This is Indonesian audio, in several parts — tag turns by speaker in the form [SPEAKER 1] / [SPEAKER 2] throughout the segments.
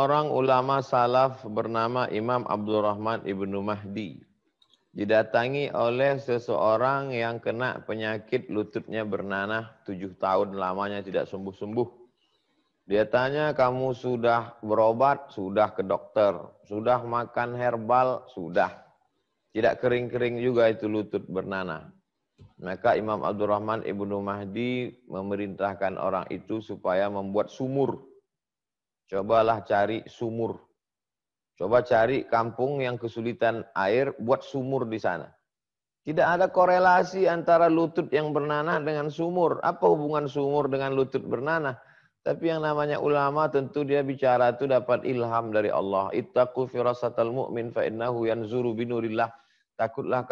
[SPEAKER 1] Seorang ulama salaf bernama Imam Abdurrahman Ibnu Mahdi didatangi oleh seseorang yang kena penyakit lututnya bernanah 7 tahun lamanya tidak sembuh-sembuh. Dia tanya, kamu sudah berobat? Sudah ke dokter. Sudah makan herbal? Sudah. Tidak kering-kering juga itu lutut bernanah. Maka Imam Abdurrahman Ibnu Mahdi memerintahkan orang itu supaya membuat sumur. Cobalah cari sumur. Coba cari kampung yang kesulitan air, buat sumur di sana. Tidak ada korelasi antara lutut yang bernanah dengan sumur. Apa hubungan sumur dengan lutut bernanah? Tapi yang namanya ulama tentu dia bicara itu dapat ilham dari Allah. Ittaqu firasatal mu'min fa innahu yanzuru binurillah. Takutlah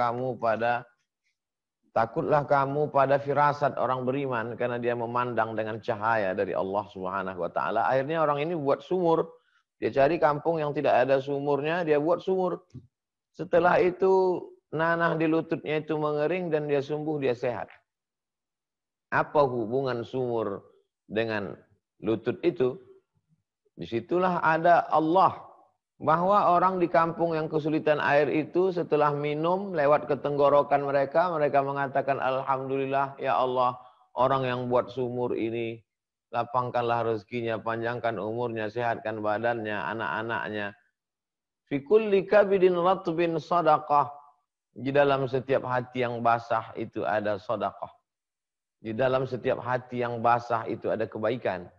[SPEAKER 1] kamu pada firasat orang beriman karena dia memandang dengan cahaya dari Allah Subhanahu wa taala. Akhirnya orang ini buat sumur. Dia cari kampung yang tidak ada sumurnya, dia buat sumur. Setelah itu nanah di lututnya itu mengering dan dia sembuh, dia sehat. Apa hubungan sumur dengan lutut itu? Disitulah ada Allah. Bahwa orang di kampung yang kesulitan air itu setelah minum lewat ke tenggorokan mereka mengatakan alhamdulillah ya Allah, orang yang buat sumur ini lapangkanlah rezekinya, panjangkan umurnya, sehatkan badannya, anak-anaknya. Fi kulli kabidin ratbin sadaqah. Di dalam setiap hati yang basah itu ada sedekah. Di dalam setiap hati yang basah itu ada kebaikan.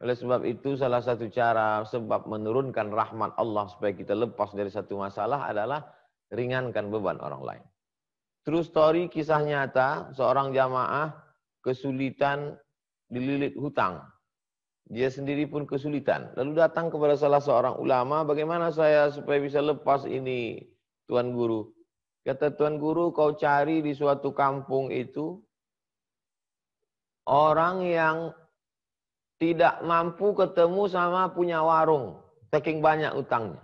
[SPEAKER 1] Oleh sebab itu salah satu cara sebab menurunkan rahmat Allah supaya kita lepas dari satu masalah adalah ringankan beban orang lain. True story, kisah nyata, seorang jamaah kesulitan dililit hutang. Dia sendiri pun kesulitan. Lalu datang kepada salah seorang ulama, bagaimana saya supaya bisa lepas ini, Tuan Guru? Kata Tuan Guru, kau cari di suatu kampung itu orang yang tidak mampu ketemu sama punya warung. Saking banyak utangnya.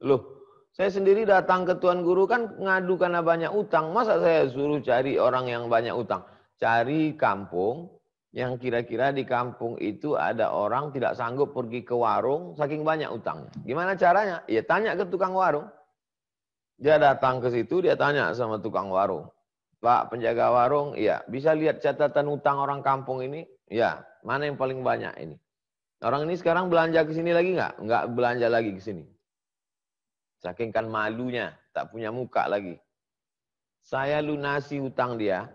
[SPEAKER 1] Loh, saya sendiri datang ke Tuan Guru kan ngadu karena banyak utang. Masa saya suruh cari orang yang banyak utang? Cari kampung yang kira-kira di kampung itu ada orang tidak sanggup pergi ke warung saking banyak utangnya. Gimana caranya? Ya tanya ke tukang warung. Dia datang ke situ, dia tanya sama tukang warung. Pak penjaga warung, iya. Bisa lihat catatan utang orang kampung ini? Ya. Mana yang paling banyak ini? Orang ini sekarang belanja ke sini lagi nggak? Nggak belanja lagi ke sini. Saking kan malunya, tak punya muka lagi. Saya lunasi hutang dia.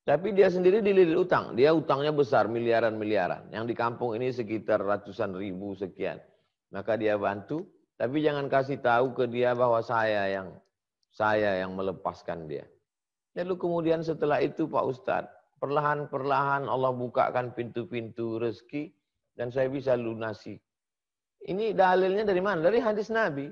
[SPEAKER 1] Tapi dia sendiri dililit utang. Dia utangnya besar, miliaran-miliaran. Yang di kampung ini sekitar ratusan ribu sekian. Maka dia bantu. Tapi jangan kasih tahu ke dia bahwa saya yang melepaskan dia. Lalu kemudian setelah itu Pak Ustadz, perlahan-perlahan Allah bukakan pintu-pintu rezeki dan saya bisa lunasi. Ini dalilnya dari mana? Dari hadis Nabi.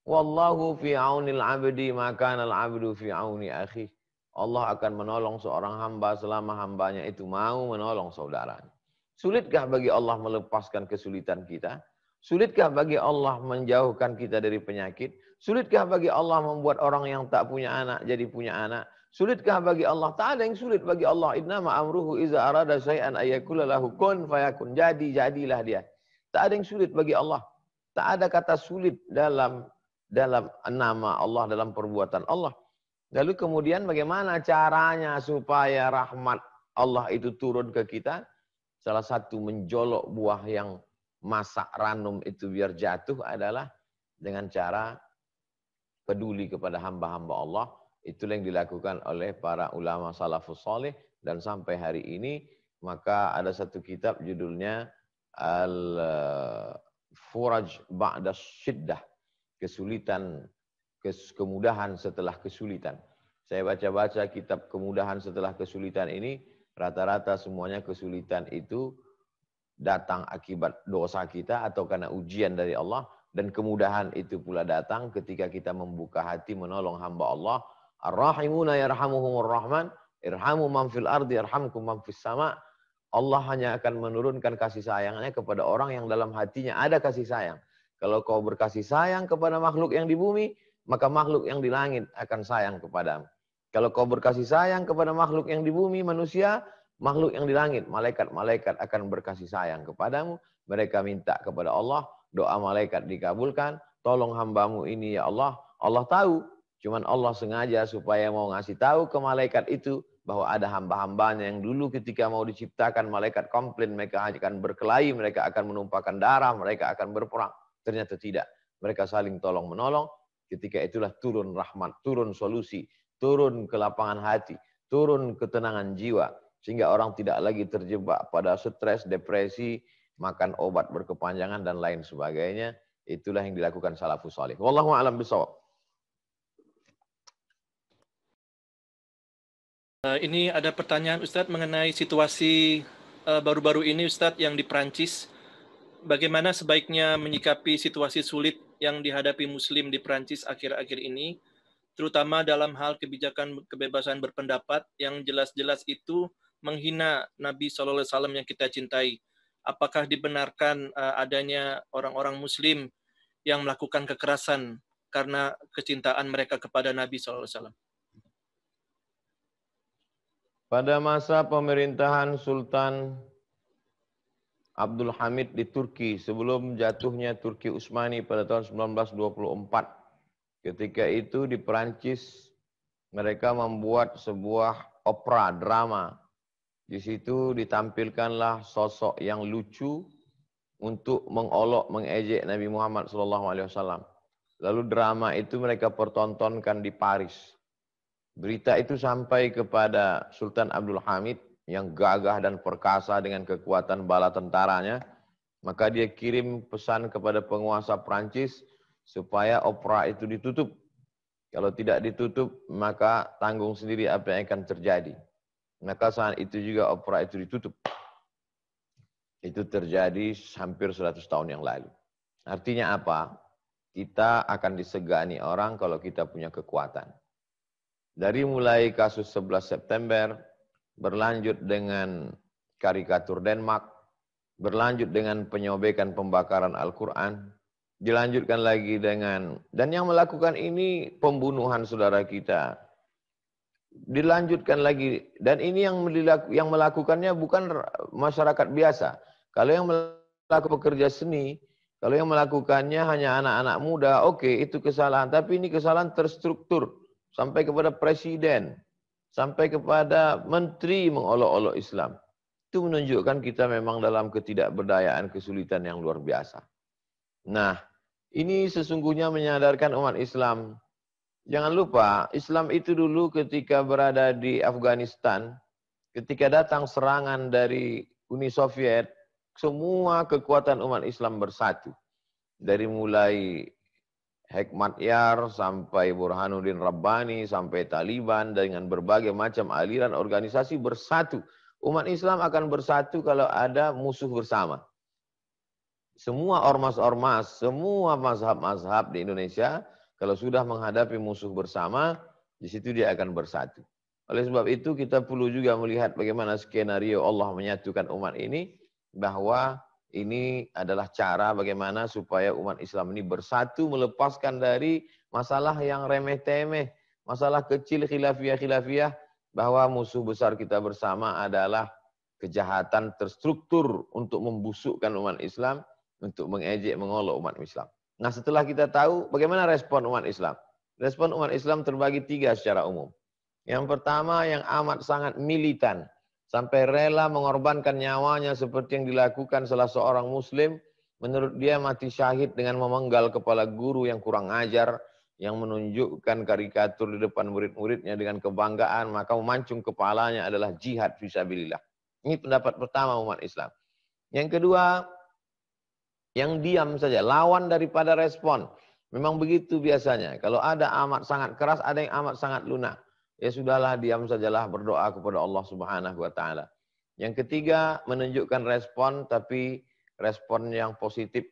[SPEAKER 1] Wallahu fi aunil abdi maka al abdu fi auni akhi. Allah akan menolong seorang hamba selama hambanya itu mau menolong saudaranya. Sulitkah bagi Allah melepaskan kesulitan kita? Sulitkah bagi Allah menjauhkan kita dari penyakit? Sulitkah bagi Allah membuat orang yang tak punya anak jadi punya anak? Sulitkah bagi Allah? Tak ada yang sulit bagi Allah. Innama amruhu iza arada syai'an ayyakula lahu kun fayakun. Jadilah dia. Tak ada yang sulit bagi Allah. Tak ada kata sulit dalam nama Allah, dalam perbuatan Allah. Lalu kemudian bagaimana caranya supaya rahmat Allah itu turun ke kita? Salah satu menjolok buah yang masak ranum itu biar jatuh adalah dengan cara peduli kepada hamba-hamba Allah. Itulah yang dilakukan oleh para ulama salafus saleh dan sampai hari ini maka ada satu kitab judulnya Al-Furaj Ba'da Syiddah, kemudahan setelah kesulitan. Saya baca-baca kitab kemudahan setelah kesulitan ini, rata-rata semuanya kesulitan itu datang akibat dosa kita atau karena ujian dari Allah, dan kemudahan itu pula datang ketika kita membuka hati menolong hamba Allah. Ar-Rahimuna yarhamuhumur Rahman, irhamu man fil ardi yarhamkum man fis sama. Allah hanya akan menurunkan kasih sayangnya kepada orang yang dalam hatinya ada kasih sayang. Kalau kau berkasih sayang kepada makhluk yang di bumi, maka makhluk yang di langit akan sayang kepadamu. Kalau kau berkasih sayang kepada makhluk yang di bumi, manusia, makhluk yang di langit, malaikat-malaikat akan berkasih sayang kepadamu. Mereka minta kepada Allah, doa malaikat dikabulkan. Tolong hambamu ini ya Allah. Allah tahu, cuman Allah sengaja supaya mau ngasih tahu ke malaikat itu bahwa ada hamba-hambanya yang dulu ketika mau diciptakan malaikat komplain, mereka akan berkelahi, mereka akan menumpahkan darah, mereka akan berperang. Ternyata tidak. Mereka saling tolong-menolong. Ketika itulah turun rahmat, turun solusi, turun ke lapangan hati, turun ketenangan jiwa. Sehingga orang tidak lagi terjebak pada stres, depresi, makan obat berkepanjangan, dan lain sebagainya. Itulah yang dilakukan salafus salih. Wallahu a'lam bishawab.
[SPEAKER 2] Ini ada pertanyaan Ustadz mengenai situasi baru-baru ini Ustadz yang di Perancis. Bagaimana sebaiknya menyikapi situasi sulit yang dihadapi Muslim di Perancis akhir-akhir ini, terutama dalam hal kebijakan kebebasan berpendapat yang jelas-jelas itu menghina Nabi SAW yang kita cintai. Apakah dibenarkan adanya orang-orang Muslim yang melakukan kekerasan karena kecintaan mereka kepada Nabi SAW?
[SPEAKER 1] Pada masa pemerintahan Sultan Abdul Hamid di Turki, sebelum jatuhnya Turki Utsmani pada tahun 1924, ketika itu di Perancis mereka membuat sebuah opera drama. Di situ ditampilkanlah sosok yang lucu untuk mengolok, mengejek Nabi Muhammad SAW. Lalu drama itu mereka pertontonkan di Paris. Berita itu sampai kepada Sultan Abdul Hamid yang gagah dan perkasa dengan kekuatan bala tentaranya. Maka dia kirim pesan kepada penguasa Prancis supaya opera itu ditutup. Kalau tidak ditutup, maka tanggung sendiri apa yang akan terjadi. Maka saat itu juga opera itu ditutup. Itu terjadi hampir 100 tahun yang lalu. Artinya apa? Kita akan disegani orang kalau kita punya kekuatan. Dari mulai kasus 11 September, berlanjut dengan karikatur Denmark, berlanjut dengan penyobekan pembakaran Al-Quran, dilanjutkan lagi dengan, dan yang melakukan ini pembunuhan saudara kita, dilanjutkan lagi, dan ini yang melakukannya bukan masyarakat biasa. Kalau yang melakukan pekerja seni, kalau yang melakukannya hanya anak-anak muda, oke, itu kesalahan. Tapi ini kesalahan terstruktur. Sampai kepada presiden, sampai kepada menteri mengolok-olok Islam. Itu menunjukkan kita memang dalam ketidakberdayaan, kesulitan yang luar biasa. Nah, ini sesungguhnya menyadarkan umat Islam. Jangan lupa, Islam itu dulu ketika berada di Afghanistan, ketika datang serangan dari Uni Soviet, semua kekuatan umat Islam bersatu. Dari mulai Hekmatyar, sampai Burhanuddin Rabbani, sampai Taliban, dengan berbagai macam aliran organisasi bersatu. Umat Islam akan bersatu kalau ada musuh bersama. Semua ormas-ormas, semua mazhab-mazhab di Indonesia, kalau sudah menghadapi musuh bersama, di situ dia akan bersatu. Oleh sebab itu kita perlu juga melihat bagaimana skenario Allah menyatukan umat ini, bahwa ini adalah cara bagaimana supaya umat Islam ini bersatu, melepaskan dari masalah yang remeh-temeh, masalah kecil khilafiyah-khilafiyah, bahwa musuh besar kita bersama adalah kejahatan terstruktur untuk membusukkan umat Islam, untuk mengejek, mengolok umat Islam. Nah, setelah kita tahu bagaimana respon umat Islam. Respon umat Islam terbagi 3 secara umum. Yang pertama yang amat sangat militan. Sampai rela mengorbankan nyawanya seperti yang dilakukan salah seorang muslim. Menurut dia mati syahid dengan memenggal kepala guru yang kurang ajar, yang menunjukkan karikatur di depan murid-muridnya dengan kebanggaan, maka memancung kepalanya adalah jihad fisabilillah. Ini pendapat pertama umat Islam. Yang kedua, yang diam saja, lawan daripada respon. Memang begitu biasanya. Kalau ada amat sangat keras, ada yang amat sangat lunak. Ya sudahlah, diam sajalah, berdoa kepada Allah Subhanahu wa taala. Yang ketiga, menunjukkan respon, tapi respon yang positif.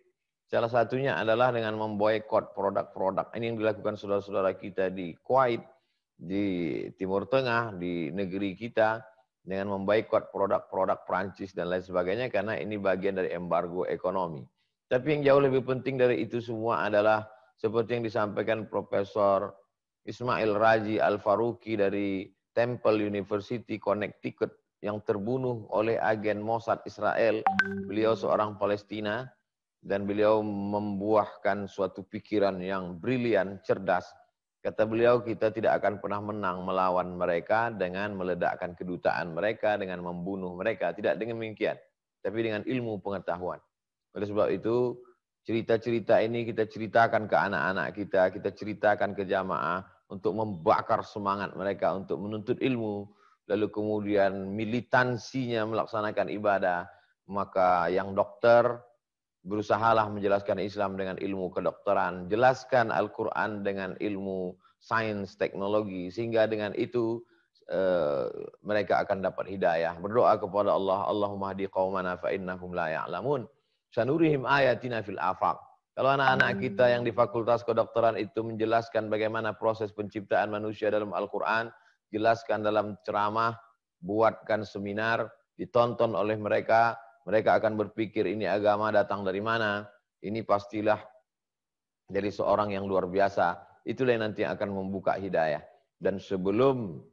[SPEAKER 1] Salah satunya adalah dengan memboikot produk-produk. Ini yang dilakukan saudara-saudara kita di Kuwait, di Timur Tengah, di negeri kita, dengan memboikot produk-produk Prancis dan lain sebagainya, karena ini bagian dari embargo ekonomi. Tapi yang jauh lebih penting dari itu semua adalah seperti yang disampaikan Profesor Ismail Raji Al-Faruqi dari Temple University, Connecticut, yang terbunuh oleh agen Mossad Israel. Beliau seorang Palestina dan beliau membuahkan suatu pikiran yang brilian, cerdas. Kata beliau, kita tidak akan pernah menang melawan mereka dengan meledakkan kedutaan mereka, dengan membunuh mereka. Tidak dengan demikian, tapi dengan ilmu pengetahuan. Oleh sebab itu, cerita-cerita ini kita ceritakan ke anak-anak kita ceritakan ke jamaah untuk membakar semangat mereka untuk menuntut ilmu, lalu kemudian militansinya melaksanakan ibadah. Maka yang dokter, berusahalah menjelaskan Islam dengan ilmu kedokteran, jelaskan Al-Quran dengan ilmu sains, teknologi, sehingga dengan itu mereka akan dapat hidayah. Berdoa kepada Allah, Allahumma hadi qaumana fa innahum la ya'lamun. Sanurihim ayatina fil afaq. Kalau anak-anak kita yang di Fakultas Kedokteran itu menjelaskan bagaimana proses penciptaan manusia dalam Al-Quran, jelaskan dalam ceramah, buatkan seminar, ditonton oleh mereka, mereka akan berpikir ini agama datang dari mana, ini pastilah dari seorang yang luar biasa. Itulah yang nanti akan membuka hidayah. Dan sebelum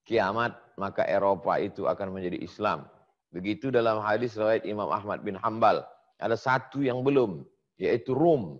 [SPEAKER 1] kiamat, maka Eropa itu akan menjadi Islam. Begitu dalam hadis riwayat Imam Ahmad bin Hanbal. Ada satu yang belum, yaitu Rom.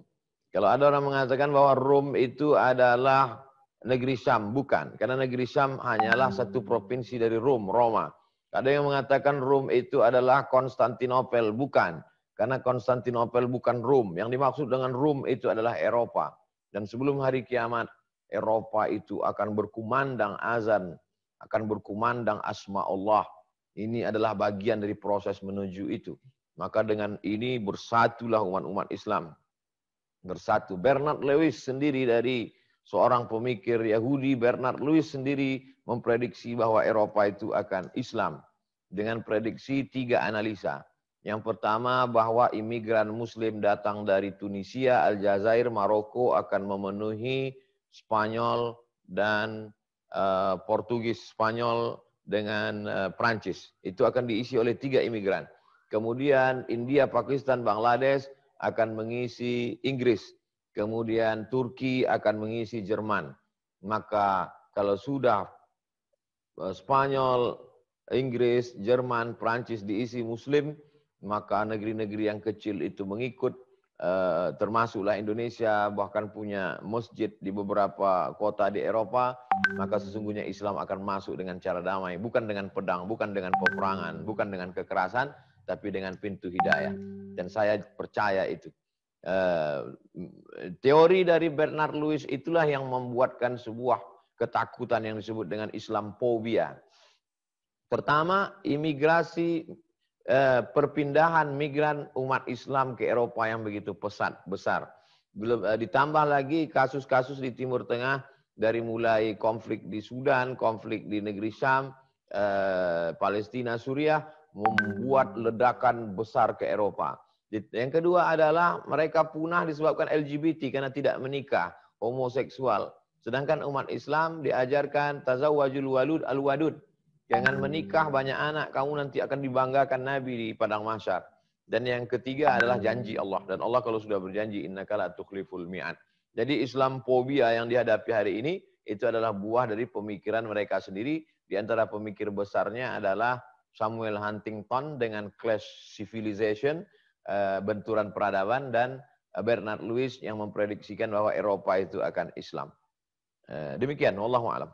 [SPEAKER 1] Kalau ada orang mengatakan bahwa Rom itu adalah negeri Syam, bukan. Karena negeri Syam hanyalah satu provinsi dari Rom, Roma. Ada yang mengatakan Rom itu adalah Konstantinopel, bukan. Karena Konstantinopel bukan Rom. Yang dimaksud dengan Rom itu adalah Eropa. Dan sebelum hari kiamat, Eropa itu akan berkumandang azan, akan berkumandang asma Allah. Ini adalah bagian dari proses menuju itu. Maka dengan ini bersatulah umat-umat Islam. Bersatu. Bernard Lewis sendiri dari seorang pemikir Yahudi, Bernard Lewis sendiri memprediksi bahwa Eropa itu akan Islam. Dengan prediksi 3 analisa. Yang pertama bahwa imigran Muslim datang dari Tunisia, Aljazair, Maroko akan memenuhi Spanyol dan Portugis, Spanyol dengan Prancis. Itu akan diisi oleh 3 imigran. Kemudian India, Pakistan, Bangladesh akan mengisi Inggris. Kemudian Turki akan mengisi Jerman. Maka kalau sudah Spanyol, Inggris, Jerman, Prancis diisi Muslim, maka negeri-negeri yang kecil itu mengikut, termasuklah Indonesia, bahkan punya masjid di beberapa kota di Eropa, maka sesungguhnya Islam akan masuk dengan cara damai, bukan dengan pedang, bukan dengan peperangan, bukan dengan kekerasan, tapi dengan pintu hidayah. Dan saya percaya itu. Teori dari Bernard Lewis itulah yang membuatkan sebuah ketakutan yang disebut dengan Islamophobia. Pertama, imigrasi, perpindahan migran umat Islam ke Eropa yang begitu pesat, besar. Belum ditambah lagi kasus-kasus di Timur Tengah, dari mulai konflik di Sudan, konflik di negeri Syam, Palestina, Suriah, membuat ledakan besar ke Eropa. Yang kedua adalah mereka punah disebabkan LGBT karena tidak menikah, homoseksual. Sedangkan umat Islam diajarkan tazawwajul walud al-wadud. Jangan menikah banyak anak, kamu nanti akan dibanggakan Nabi di padang mahsyar. Dan yang ketiga adalah janji Allah. Dan Allah kalau sudah berjanji, innaka la tukhliful mi'ad. Jadi Islamophobia yang dihadapi hari ini, itu adalah buah dari pemikiran mereka sendiri. Di antara pemikir besarnya adalah Samuel Huntington dengan Clash Civilization, benturan peradaban, dan Bernard Lewis yang memprediksikan bahwa Eropa itu akan Islam. Demikian, wallahu a'lam.